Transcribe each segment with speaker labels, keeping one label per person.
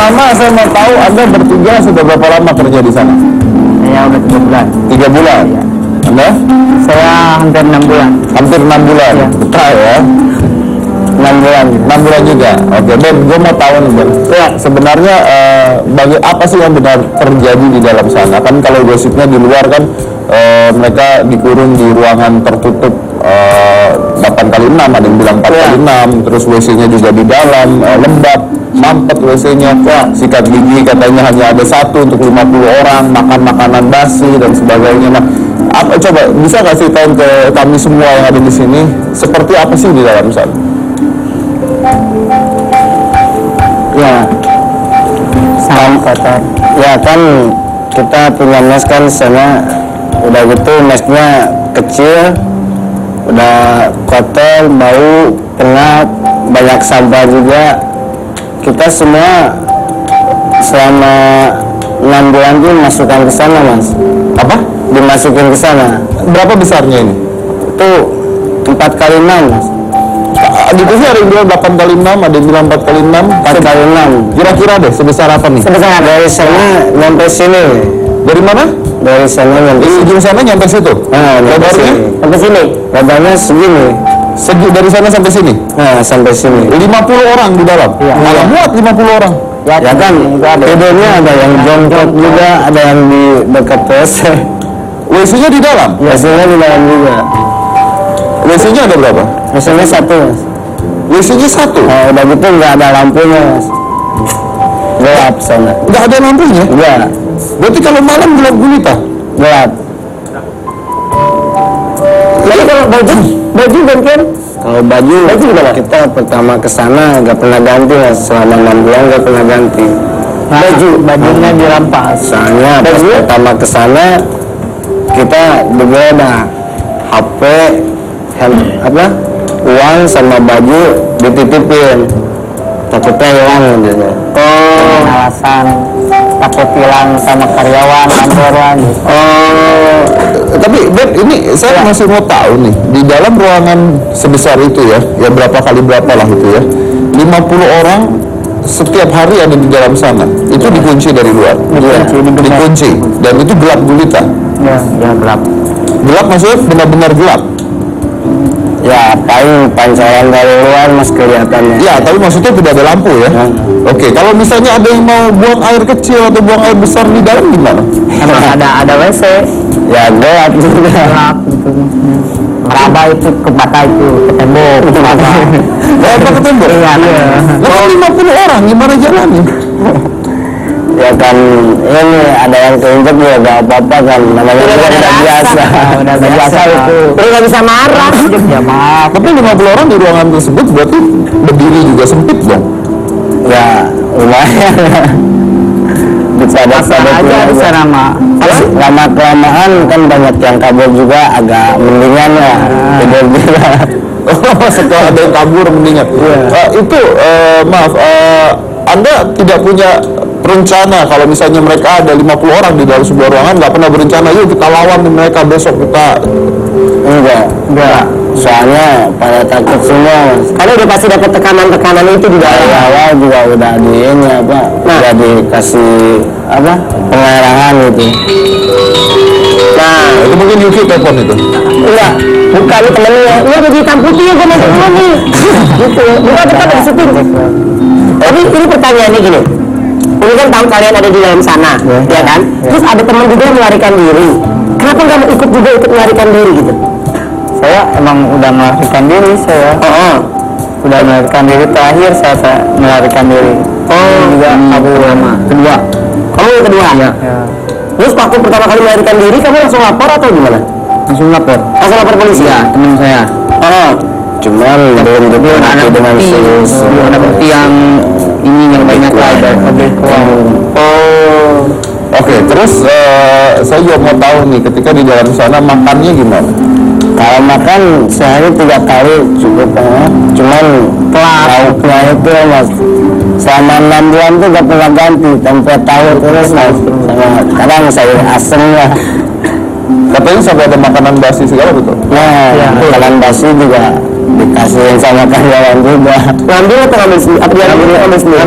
Speaker 1: pertama saya mau tahu Anda bertiga sudah berapa lama kerja di sana?
Speaker 2: Saya udah 3 bulan.
Speaker 1: 3 bulan?
Speaker 2: Iya.
Speaker 1: Anda?
Speaker 2: Saya hampir 6 bulan.
Speaker 1: Hampir 6 bulan?
Speaker 2: Iya.
Speaker 1: Betul ya? 6 bulan? 6 bulan juga? Oke, Ben, gue mau tahu nih Ben. Ya, sebenarnya bagi apa sih yang benar terjadi di dalam sana? Kan kalau gosipnya di luar kan mereka dikurung di ruangan tertutup 8x6, ada yang bilang 4x6, terus WC-nya juga di dalam, lembab, mampet WC-nya, sikat gigi katanya hanya ada 1 untuk 50 orang, makan makanan basi dan sebagainya. Nah, coba bisa nggak ceritain ke kami semua yang ada di sini, seperti apa sih di dalam sana?
Speaker 2: Ya, sangat kotor. Ya kan kita punya mes kan di sana, udah gitu mesnya kecil, udah kotor, bau, pengap, banyak sampah juga. Kita semua selama 6 bulan itu masukkan ke sana, Mas.
Speaker 1: Apa?
Speaker 2: Dimasukin ke sana.
Speaker 1: Berapa besarnya ini?
Speaker 2: Itu 4x6, Mas.
Speaker 1: Di sini ada yang bilang 8x6, ada yang bilang 4x6.
Speaker 2: 4x6.
Speaker 1: Kira-kira deh sebesar apa nih?
Speaker 2: Sebesar dari sana nyampe sini.
Speaker 1: Dari mana?
Speaker 2: Dari sana nyampe
Speaker 1: Di
Speaker 2: sini.
Speaker 1: ujung sana nyampe situ?
Speaker 2: Nah, nyampe
Speaker 1: Lebarnya?
Speaker 2: sini. Sampai sini. Lebarnya segini.
Speaker 1: Segi dari sana sampai sini?
Speaker 2: Nah, sampai sini.
Speaker 1: 50 orang di dalam?
Speaker 2: Iya.
Speaker 1: Malah muat 50 orang?
Speaker 2: Ya kan, tidurnya ada yang jongkok juga, ada yang di dekat pos.
Speaker 1: WC-nya di dalam?
Speaker 2: Biasanya di dalam juga.
Speaker 1: WC-nya ada berapa?
Speaker 2: Biasanya 1, Mas.
Speaker 1: WC-nya 1?
Speaker 2: Nah, udah gitu nggak ada lampunya, Mas. Gelap sana.
Speaker 1: Nggak ada lampunya?
Speaker 2: Iya,
Speaker 1: Berarti kalau malam gelap gulita?
Speaker 2: gelap. Jadi kalau baju gantian? Kalau baju gimana? Kita pertama ke sana nggak pernah ganti, Mas. Selama 6 bulan nggak pernah ganti. Bajunya dirampas. Soalnya pas pertama ke sana kita digeledah, HP, uang sama baju dititipin. Takutnya hilang gitu. Oh, alasan takut hilang sama karyawan kantoran.
Speaker 1: Oh, tapi Ben, ini saya masih mau tahu nih, di dalam ruangan sebesar itu ya berapa kali berapa lah itu ya, 50 orang setiap hari ada di dalam sana, itu dikunci dari luar? Dikunci, dan itu gelap gulita?
Speaker 2: Ya gelap.
Speaker 1: Gelap maksudnya benar-benar gelap?
Speaker 2: Ya paling pancaran dari luar Mas kelihatannya.
Speaker 1: Ya, tapi maksudnya tidak ada lampu ya? Oke, kalau misalnya ada yang mau buang air kecil atau buang air besar di dalam gimana?
Speaker 2: Emang ada WC. Ya gelap juga. Gelap gitu. Meraba itu ke bata itu, ke tembok.
Speaker 1: Apa ke tembok?
Speaker 2: Iya.
Speaker 1: Kalau 50 orang gimana jalannya?
Speaker 2: Ya kan ini ada yang keinjek juga gak apa-apa kan, namanya udah biasa. Udah biasa itu. Terus gak bisa marah. Ya maaf.
Speaker 1: Tapi 50 orang di ruangan tersebut berarti berdiri juga sempit dong?
Speaker 2: Ya lumayan. Bisa-bisa aja di sana mah. Lama kelamaan kan banyak yang kabur juga, agak mendingan ya. Tidur juga.
Speaker 1: Oh, setelah ada yang kabur mendingan. Itu maaf, Anda tidak punya rencana kalau misalnya mereka ada 50 orang di dalam sebuah ruangan, nggak pernah berencana yuk kita lawan mereka besok kita?
Speaker 2: Enggak. Soalnya pada takut semua, Mas. Karena udah pasti dapat tekanan itu juga. Awal juga udah di ini udah dikasih pengarahan gitu. Nah,
Speaker 1: Itu mungkin Yuki telepon itu.
Speaker 2: enggak, bukan itu temennya. Iya udah hitam putih ya, gue mau keluar nih. Gitu. Bukan kita ada di situ. Tapi ini pertanyaannya gini. Ini kan tahu kalian ada di dalam sana, ya kan? Terus ada teman juga yang melarikan diri. Kenapa nggak mau ikut melarikan diri gitu? Saya emang udah melarikan diri saya. Udah melarikan diri terakhir saya melarikan diri. Juga aku kedua. Kamu yang kedua? Ya. Terus waktu pertama kali melarikan diri kamu langsung lapor atau gimana? Langsung lapor. Langsung lapor polisi? Ya, teman saya. Cuman belum ada dengan ada bukti yang ini yang banyak lah dari pabrik uang.
Speaker 1: Oke, terus saya juga mau tahu nih, ketika di dalam sana makannya gimana?
Speaker 2: Kalau makan sehari 3 kali cukup, cuman lauknya itu Mas selama 6 bulan tuh gak pernah ganti, tempe tahu terus Mas, sama kadang sayur asem lah.
Speaker 1: Katanya sampai ada makanan basi segala betul?
Speaker 2: Nah, makanan basi juga dikasihin sama karyawan juga. Ngambil atau ngambil sendiri? Apa dia ngambil sendiri?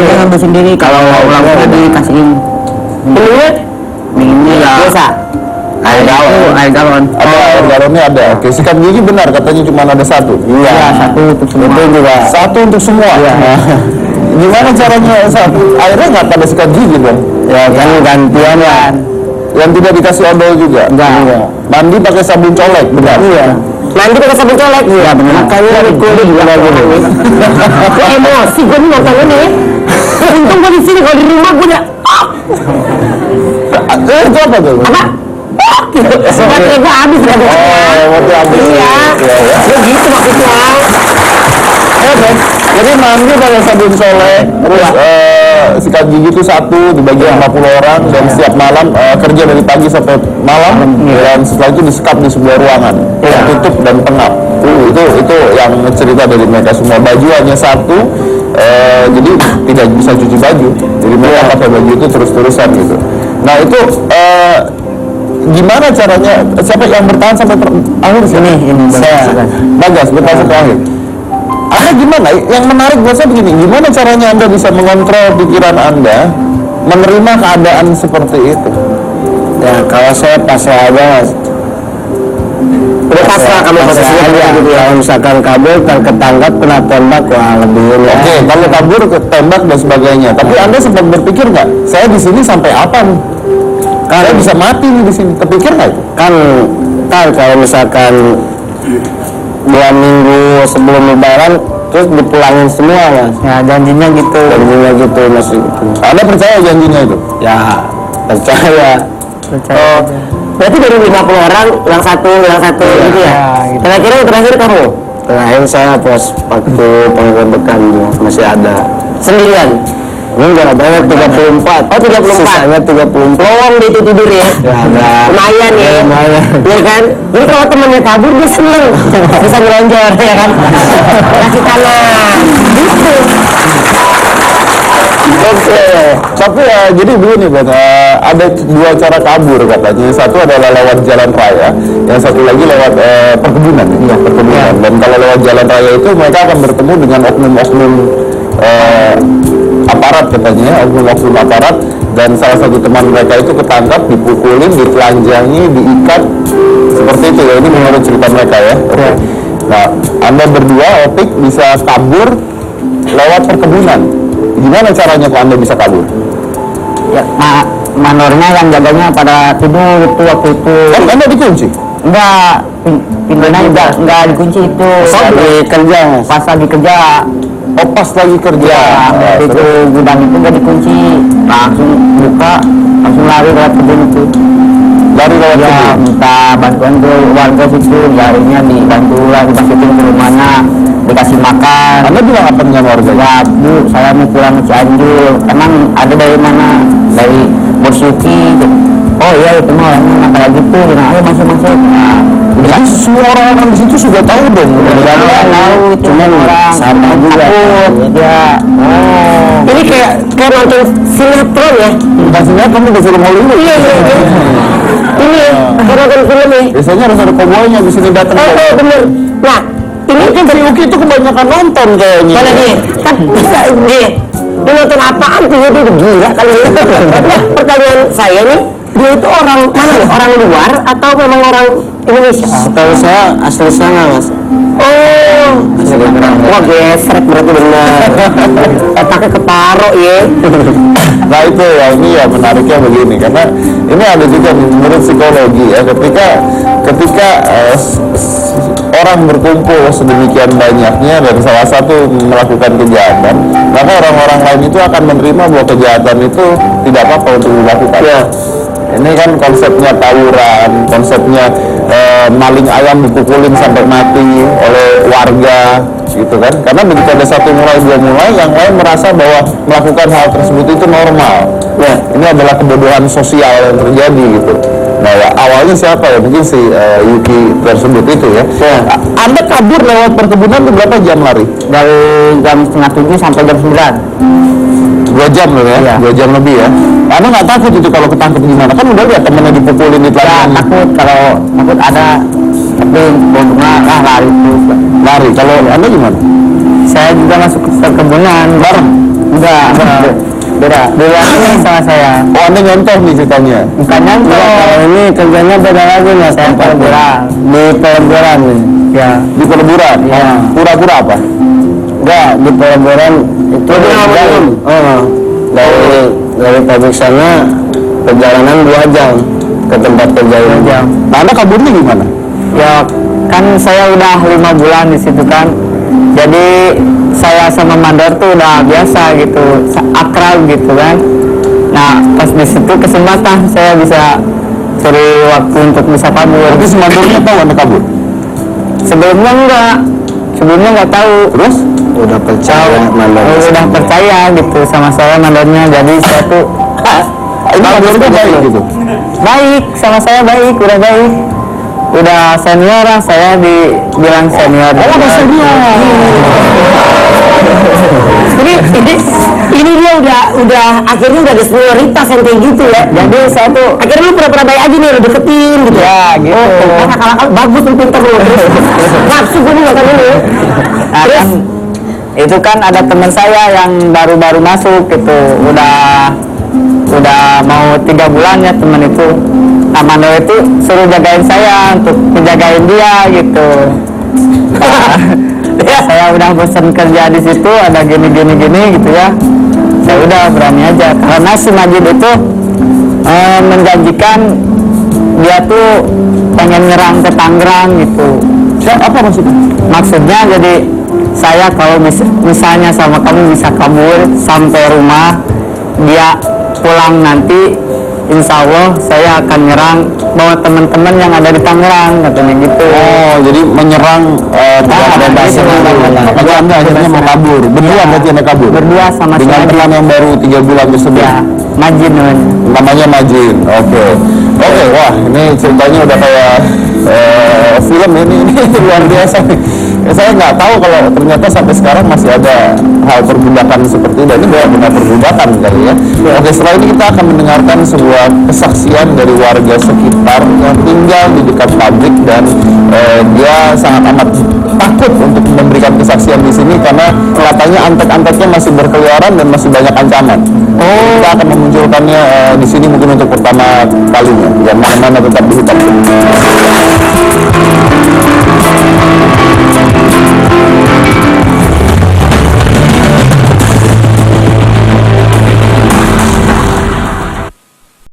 Speaker 2: Ngambil sendiri. Kalau orangnya dikasihin. Minumnya ya biasa. Air galon.
Speaker 1: Ada air galonnya ada. Oke, sikat gigi benar katanya cuma ada satu.
Speaker 2: Iya, satu untuk semua. Itu juga.
Speaker 1: Satu untuk semua.
Speaker 2: Iya.
Speaker 1: Gimana caranya airnya nggak pada sikat gigi dong?
Speaker 2: Ya kan gantian ya.
Speaker 1: Yang tidak dikasih odol juga?
Speaker 2: Enggak.
Speaker 1: Mandi pakai sabun colek, benar?
Speaker 2: Iya. Mandi pakai sabun colek? Iya benar. Makanya kulit juga gini. Aku emosi gue nih nonton ini. Untung gue di sini, kalau di rumah gue udah.
Speaker 1: Itu apa tuh?
Speaker 2: Apa? Baterai gue habis kan?
Speaker 1: Baterai habis.
Speaker 2: Iya. Ya gitu maksudnya.
Speaker 1: Oke. Jadi mandi pakai sabun colek, terus sikat gigi itu satu dibagi 50 orang dan setiap malam kerja dari pagi sampai malam dan setelah itu disekap di sebuah ruangan tertutup dan pengap. Itu yang cerita dari mereka semua. Baju hanya satu, jadi tidak bisa cuci baju. Jadi mereka pakai baju itu terus-terusan gitu. Nah itu gimana caranya? Siapa yang bertahan sampai akhir sini? Ini saya. Bagas bertahan sampai akhir. Anda gimana? Yang menarik buat saya begini, gimana caranya Anda bisa mengontrol pikiran Anda menerima keadaan seperti itu?
Speaker 2: Ya kalau saya pasrah aja, udah pasrah kamu posisinya aja gitu ya. Kalau misalkan kabur ketangkap kena tembak, wah lebih ini.
Speaker 1: Oke, kalau kabur ketembak dan sebagainya. Tapi Anda sempat berpikir nggak? Saya di sini sampai apa nih? Saya bisa mati nih di sini. Terpikir nggak itu?
Speaker 2: Kan kalau misalkan 2 minggu sebelum lebaran terus dipulangin semua mas. Ya janjinya gitu mas gitu.
Speaker 1: Anda percaya janjinya itu?
Speaker 2: Ya percaya. Oh, berarti dari 50 orang yang satu gitu ya? Gitu. Kira-kira yang terakhir kamu? Terakhir saya pas waktu penggerebekan masih ada sendirian. Enggak, banyak 34. Oh 34. Sisanya 34. Lowong di itu tidur ya? Ya lumayan ya. Lumayan. Iya kan? Jadi kalau temannya kabur dia seneng. Bisa ngelonjor ya kan? Kasih tangan. Gitu.
Speaker 1: Oke. Tapi jadi begini Bang, ada 2 cara kabur katanya. Satu adalah lewat jalan raya, yang satu lagi lewat perkebunan. Iya, perkebunan. Dan kalau lewat jalan raya itu mereka akan bertemu dengan oknum-oknum aparat katanya, oknum-oknum aparat, dan salah satu teman mereka itu ketangkap, dipukulin, ditelanjangi, diikat seperti itu ya. Ini menurut cerita mereka ya. Oke. Nah, Anda berdua Opik bisa kabur lewat perkebunan. Gimana caranya kok Anda bisa kabur?
Speaker 2: Ya, manornya yang jaganya pada tidur itu waktu itu.
Speaker 1: Kan Anda dikunci?
Speaker 2: Enggak, pintunya enggak dikunci itu. Pas lagi kerja. Pas lagi kerja.
Speaker 1: Oh pas lagi kerja.
Speaker 2: Ya, itu gudang itu enggak dikunci. Langsung buka, langsung lari lewat kebun itu.
Speaker 1: Lari lewat
Speaker 2: ya,
Speaker 1: kebun?
Speaker 2: minta bantuan ke warga situ. Larinya dibantu lah, dimasukin ke rumahnya, dikasih makan.
Speaker 1: Anda bilang apa dengan warga?
Speaker 2: Ya Bu, saya mau pulang ke Cianjur. Emang ada dari mana? Dari Borsuki. Oh iya itu mah orangnya kayak gitu. Nah, ayo masuk. Nah,
Speaker 1: jadi semua orang-orang di situ sudah tahu dong.
Speaker 2: Tahu itu cuma orang sama juga. Dia. Oh. Ini kayak nonton sinetron ya.
Speaker 1: Bukan sinetron, itu film Hollywood.
Speaker 2: Iya. Ini kayak nonton film ya.
Speaker 1: Biasanya harus ada koboi-nya di sini datang.
Speaker 2: Oh bener. Nah, ini
Speaker 1: kan si Uki itu kebanyakan nonton kayaknya.
Speaker 2: Mana nih? Kan bisa ini. Dia nonton apaan tuh? Dia udah gila kali ya. Nah, pertanyaan saya nih, dia itu orang mana nih? Orang luar atau memang orang Indonesia? Setahu saya asli sana mas. Oh, wah gesrek berarti benar. Otaknya ketaro ya.
Speaker 1: Nah itu ya, ini ya menariknya begini, karena ini ada juga menurut psikologi ya, ketika orang berkumpul sedemikian banyaknya dan salah satu melakukan kejahatan, maka orang-orang lain itu akan menerima bahwa kejahatan itu tidak apa-apa untuk dilakukan. Ya. Ini kan konsepnya tawuran, konsepnya maling ayam dipukulin sampai mati oleh warga, gitu kan? Karena begitu ada satu mulai dua mulai, yang lain merasa bahwa melakukan hal tersebut itu normal. Ya, ini adalah kebodohan sosial yang terjadi gitu. Nah ya, awalnya siapa ya? Mungkin si Yuki tersebut itu ya. Anda kabur lewat perkebunan itu berapa jam lari?
Speaker 2: Dari jam 6:30 sampai jam 9.
Speaker 1: 2 jam loh ya? 2 jam lebih ya. Anda nggak takut itu kalau ketangkep gimana? Kan udah lihat temennya dipukulin di
Speaker 2: ya, takut kalau takut ada tapi bunga lari terus.
Speaker 1: Lari. Kalau Anda gimana?
Speaker 2: Saya juga masuk ke perkebunan bareng. Enggak. Beda sama saya.
Speaker 1: Oh, Anda nyontoh nih ceritanya.
Speaker 2: Bukan nyontoh. Kalau ini kerjanya beda lagi ya. Saya peleburan. Di peleburan nih. Ya.
Speaker 1: Di peleburan.
Speaker 2: Ya.
Speaker 1: Pura-pura apa?
Speaker 2: Enggak, di peleburan itu dari pabrik sana perjalanan 2 jam ke tempat kerja ini.
Speaker 1: Nah, Anda kaburnya gimana?
Speaker 2: Ya kan saya udah 5 bulan di situ kan. Jadi saya sama mandor tuh udah biasa gitu, akrab gitu kan. Nah pas di situ kesempatan saya bisa cari waktu untuk bisa kabur.
Speaker 1: Tapi si mandornya tahu Anda kabur?
Speaker 2: Sebelumnya nggak tahu.
Speaker 1: Terus?
Speaker 2: Udah percaya mandornya. Udah percaya gitu sama saya mandornya. Jadi saya tuh
Speaker 1: Ini mandornya baik gitu?
Speaker 2: Baik, sama saya baik, udah baik. Udah senior lah, saya dibilang senior.
Speaker 1: Oh, udah senior.
Speaker 2: Ini dia udah akhirnya udah ada senioritas yang kayak gitu ya. Jadi saya tuh akhirnya lu pura-pura baik aja nih, udah deketin gitu. Ya gitu. Oh, kalau bagus lu pinter lu. Nafsu gue nih nggak tahu lu. Terus itu kan ada teman saya yang baru-baru masuk gitu, udah mau 3 bulan ya teman itu. Nah mandor itu suruh jagain saya untuk menjagain dia gitu. Ya, saya udah bosan kerja di situ, ada gini gitu ya. Saya udah berani aja karena si Majid itu menjanjikan dia tuh pengen nyerang ke Tangerang gitu.
Speaker 1: Ya, apa maksudnya?
Speaker 2: Maksudnya jadi saya kalau misalnya sama kamu bisa kabur sampai rumah, dia pulang nanti, insya Allah saya akan nyerang bawa teman-teman yang ada di Tangerang katanya gitu.
Speaker 1: Oh, jadi menyerang tidak ada base. Makanya Anda akhirnya mau kabur. Berdua berarti Anda kabur?
Speaker 2: Berdua sama
Speaker 1: dengan teman yang baru 3 bulan tersebut?
Speaker 2: Ya, Majin
Speaker 1: namanya Majin. Oke, wah ini ceritanya udah kayak film ini luar biasa nih. Saya nggak tahu kalau ternyata sampai sekarang masih ada hal perbudakan seperti itu. Ini benar perbudakan kali ya. Oke, setelah ini kita akan mendengarkan sebuah kesaksian dari warga sekitar yang tinggal di dekat pabrik dan dia sangat amat takut untuk memberikan kesaksian di sini karena katanya antek-anteknya masih berkeliaran dan masih banyak ancaman. Kita akan memunculkannya di sini mungkin untuk pertama kalinya. Yang mana-mana tetap di Hitam.